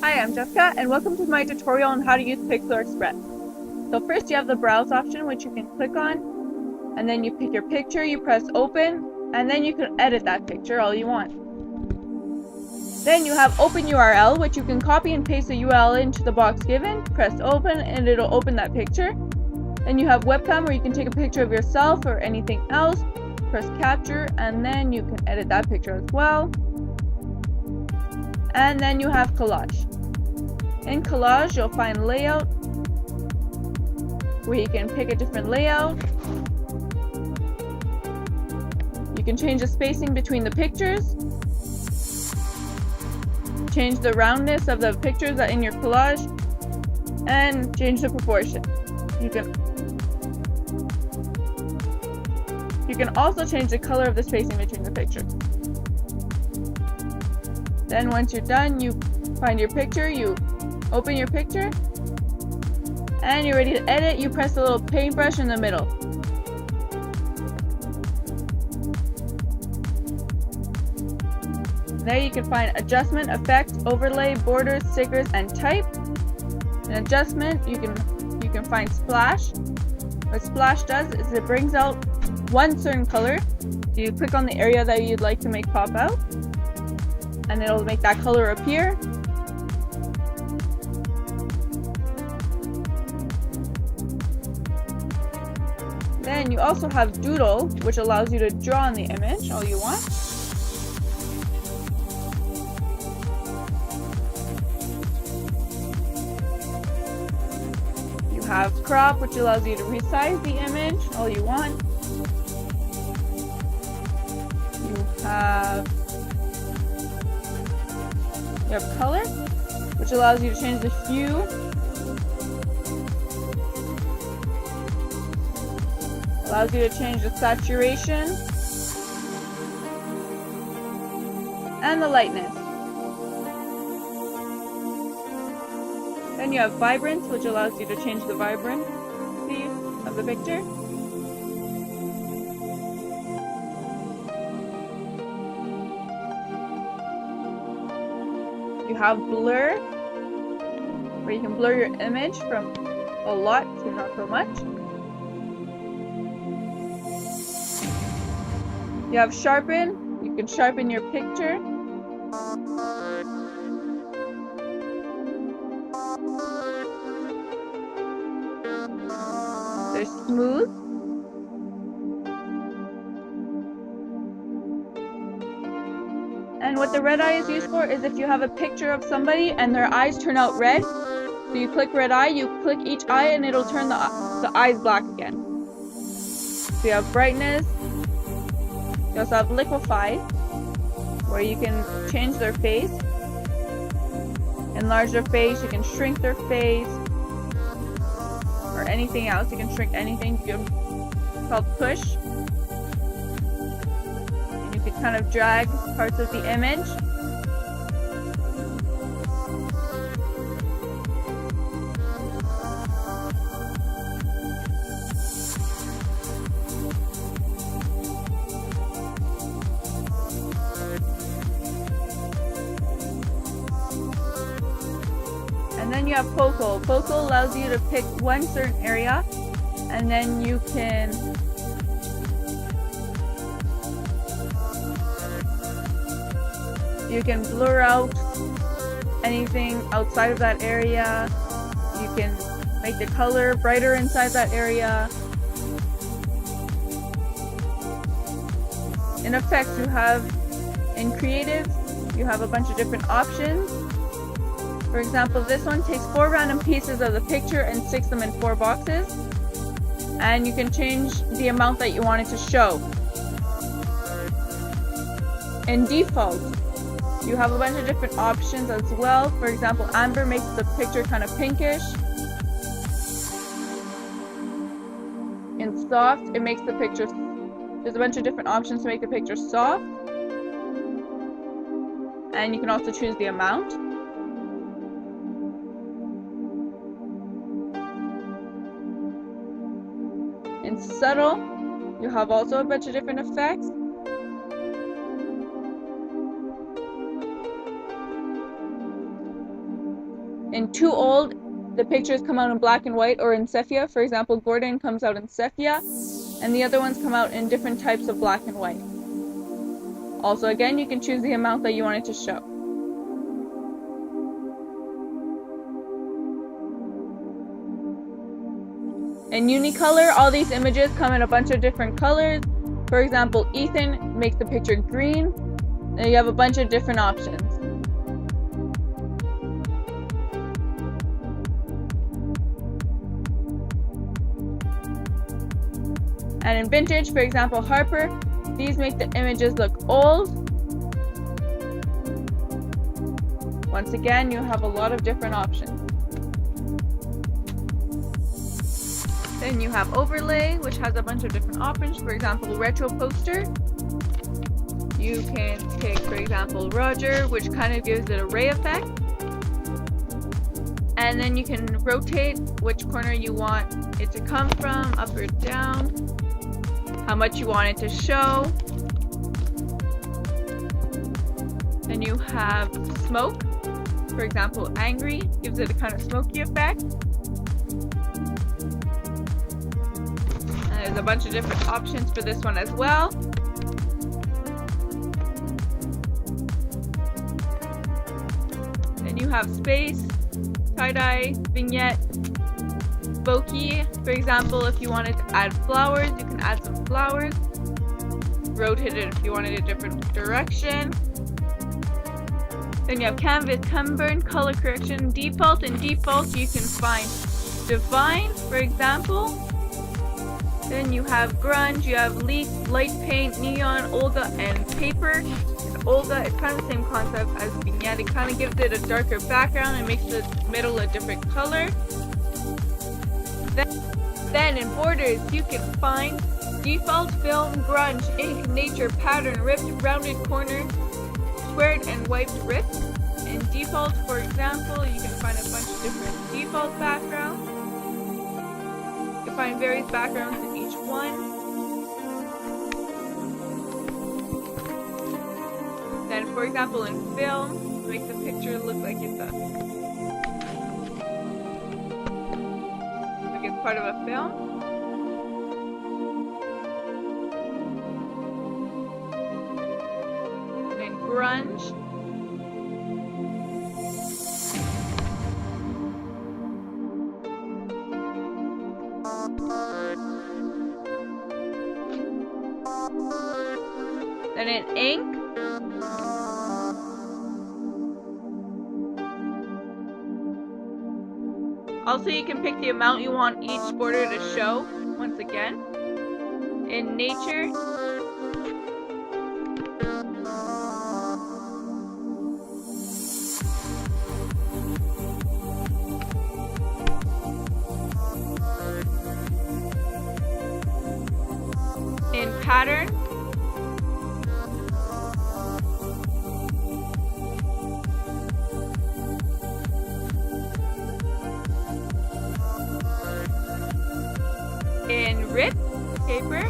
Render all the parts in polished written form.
Hi, I'm Jessica, and welcome to my tutorial on how to use Pixlr Express. So first you have the browse option, which you can click on, and then you pick your picture, you press open, and then you can edit that picture all you want. Then you have open URL, which you can copy and paste the URL into the box given, press open, and it'll open that picture. Then you have webcam, where you can take a picture of yourself or anything else, press capture, and then you can edit that picture as well. And then you have collage. In collage, you'll find layout, where you can pick a different layout. You can change the spacing between the pictures, change the roundness of the pictures that are in your collage, and change the proportion. You can also change the color of the spacing between the pictures. Then once you're done, you find your picture, you open your picture, and you're ready to edit. You press the little paintbrush in the middle. There you can find adjustment, effects, overlay, borders, stickers, and type. In adjustment, you can find splash. What splash does is it brings out one certain color. You click on the area that you'd like to make pop out, and it'll make that color appear. Then you also have doodle, which allows you to draw on the image all you want. You have crop, which allows you to resize the image all you want. You have color, which allows you to change the hue. Allows you to change the saturation and the lightness. Then you have vibrance, which allows you to change the vibrancy of the picture. You have blur, where you can blur your image from a lot to not so much. You have sharpen, you can sharpen your picture. There's smooth. And what the red eye is used for is if you have a picture of somebody and their eyes turn out red. So you click red eye, you click each eye, and it'll turn the eyes black again. So you have brightness. You also have liquefy, where you can change their face, enlarge their face, you can shrink their face, or anything else. You can shrink anything. It's called push. And you can kind of drag parts of the image. And then you have focal. Focal allows you to pick one certain area, and then you can blur out anything outside of that area. You can make the color brighter inside that area. In effects, in creative, you have a bunch of different options. For example, this one takes 4 random pieces of the picture and sticks them in 4 boxes. And you can change the amount that you want it to show. In default, you have a bunch of different options as well. For example, amber makes the picture kind of pinkish. In soft, it makes the picture, there's a bunch of different options to make the picture soft. And you can also choose the amount. In subtle, you have also a bunch of different effects. In Too Old, the pictures come out in black and white or in sepia. For example, Gordon comes out in sepia, and the other ones come out in different types of black and white. Also, again, you can choose the amount that you want it to show. In Unicolor, all these images come in a bunch of different colors. For example, Ethan makes the picture green, and you have a bunch of different options. And in Vintage, for example, Harper, these make the images look old. Once again, you have a lot of different options. Then you have Overlay, which has a bunch of different options. For example, Retro Poster. You can pick, for example, Roger, which kind of gives it a ray effect. And then you can rotate which corner you want it to come from, up or down, how much you want it to show. Then you have Smoke. For example, Angry gives it a kind of smoky effect. And there's a bunch of different options for this one as well. Then you have Space, Tie-dye, Vignette, Spooky. For example, if you wanted to add flowers, you can add some flowers. Rotate it if you wanted a different direction. Then you have Canvas, Sunburn, Color Correction, Default. In Default, you can find Divine, for example. Then you have Grunge, you have Leaf, Light Paint, Neon, Olga, and Paper. And Olga is kind of the same concept as Vignette. It kind of gives it a darker background and makes the middle a different color. Then in Borders, you can find Default, Film, Grunge, Ink, Nature, Pattern, Ripped, Rounded Corner, Squared, and Wiped Rip. In Default, for example, you can find a bunch of different default backgrounds. You can find various backgrounds in each one. Then, for example, in Film, make the picture look like it's part of a film. And then Grunge. Then in Ink. Also, you can pick the amount you want each border to show, once again. In Nature, in Pattern, in Rip, Paper,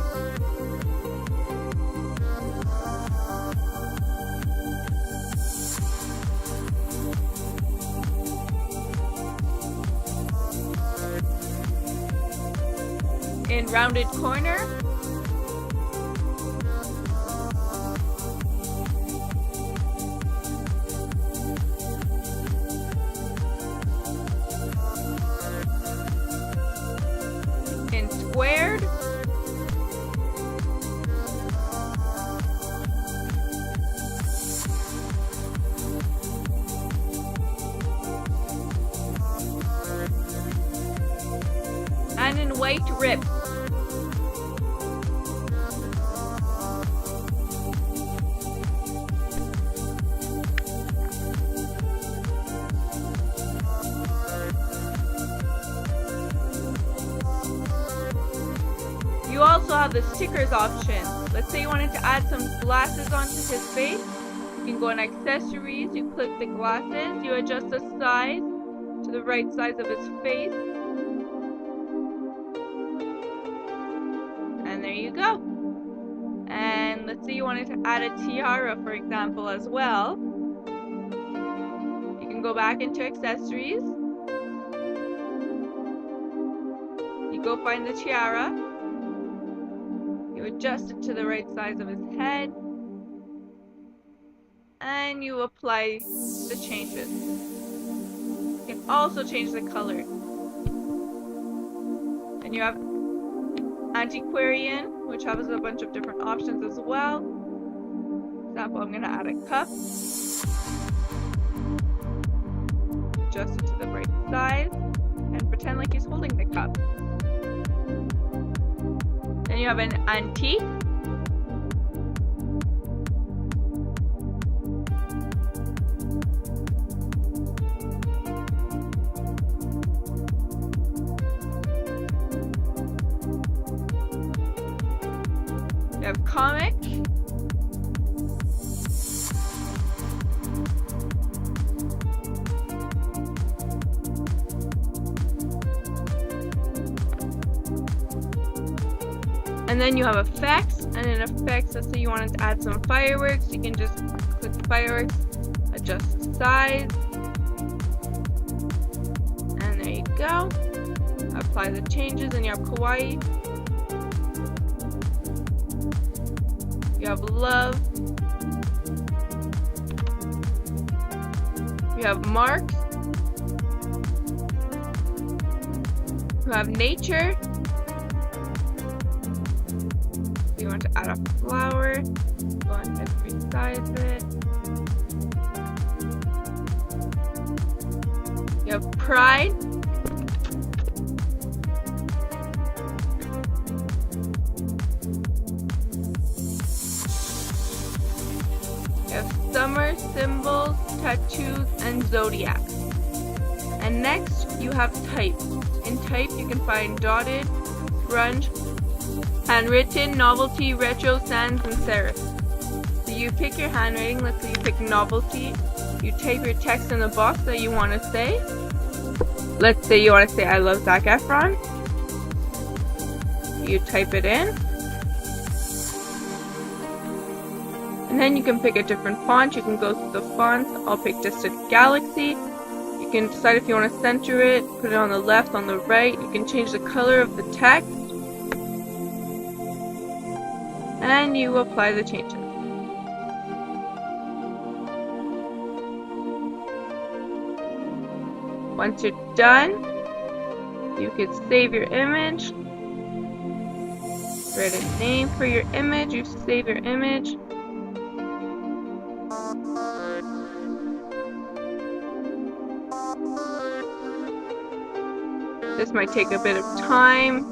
in Rounded Corner, in Squared, and in White Rip. You also have the stickers option. Let's say you wanted to add some glasses onto his face. You can go on Accessories, you click the glasses, you adjust the size to the right size of his face. And there you go. And let's say you wanted to add a tiara, for example, as well. You can go back into accessories. You go find the tiara. You adjust it to the right size of his head. And you apply the changes. You can also change the color. And you have Antiquarian, which has a bunch of different options as well. For example, I'm going to add a cup. Adjust it to the right size. And pretend like he's holding the cup. Then you have an antique. You have comic. And then you have effects, and in effects, let's say you wanted to add some fireworks, you can just click fireworks, adjust the size, and there you go. Apply the changes, and you have kawaii. You have love. You have marks. You have nature. You want to add a flower. Go ahead and resize it. You have pride. You have summer, symbols, tattoos, and zodiacs. And next, you have type. In type, you can find dotted, grunge, handwritten, novelty, retro, sans, and serif. So you pick your handwriting. Let's say you pick novelty. You type your text in the box that you want to say. Let's say you want to say, I love Zac Efron. You type it in. And then you can pick a different font. You can go through the fonts. I'll pick just a Galaxy. You can decide if you want to center it, put it on the left, on the right. You can change the color of the text. And you apply the changes. Once you're done, you can save your image. Write a name for your image. You save your image. This might take a bit of time.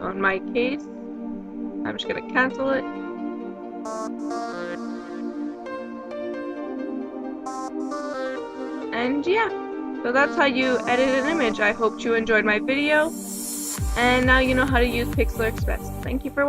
So in my case, I'm just going to cancel it. And yeah, so that's how you edit an image. I hope you enjoyed my video. And now you know how to use Pixlr Express. Thank you for watching.